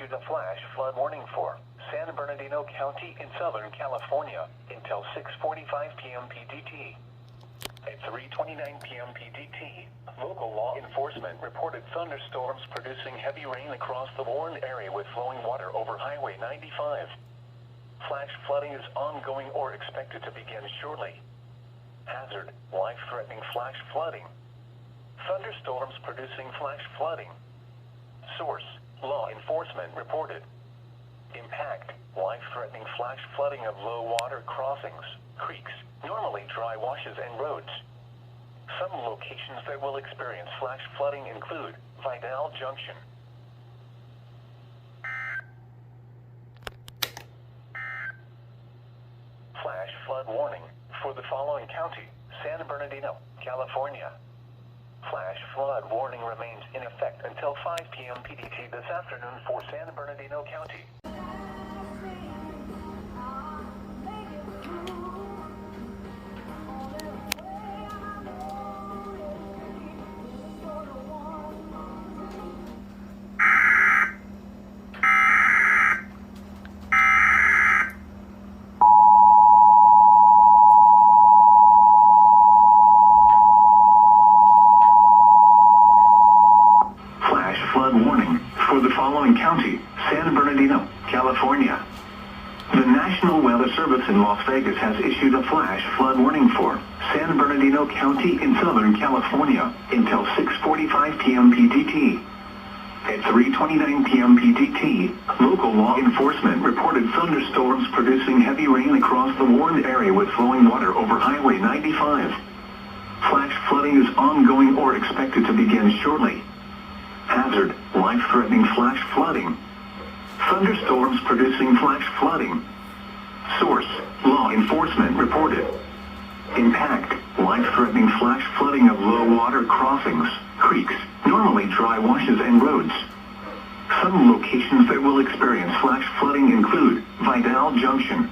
issued a flash flood warning for San Bernardino County in Southern California until 6:45 p.m. PDT. At 3:29 p.m. PDT, local law enforcement reported thunderstorms producing heavy rain across the warned area with flowing water over Highway 95. Flash flooding is ongoing or expected to begin shortly. Hazard, life-threatening flash flooding. Thunderstorms producing flash flooding. Source, law enforcement reported. Impact, life-threatening flash flooding of low water crossings, creeks, normally dry washes and roads. Some locations that will experience flash flooding include Vidal Junction. Flash flood warning for the following county: San Bernardino, California. Flash flood warning remains in effect until 5 p.m. PDT this afternoon for San Bernardino County. Flood warning for the following county: San Bernardino, California. The National Weather Service in Las Vegas has issued a flash flood warning for San Bernardino County in Southern California until 6:45 p.m. PDT. At 3:29 p.m. PDT, local law enforcement reported thunderstorms producing heavy rain across the warned area with flowing water over Highway 95. Flash flooding is ongoing or expected to begin shortly. Hazard, life-threatening flash flooding. Thunderstorms producing flash flooding. Source, law enforcement reported. Impact, life-threatening flash flooding of low water crossings, creeks, normally dry washes and roads. Some locations that will experience flash flooding include Vidal Junction,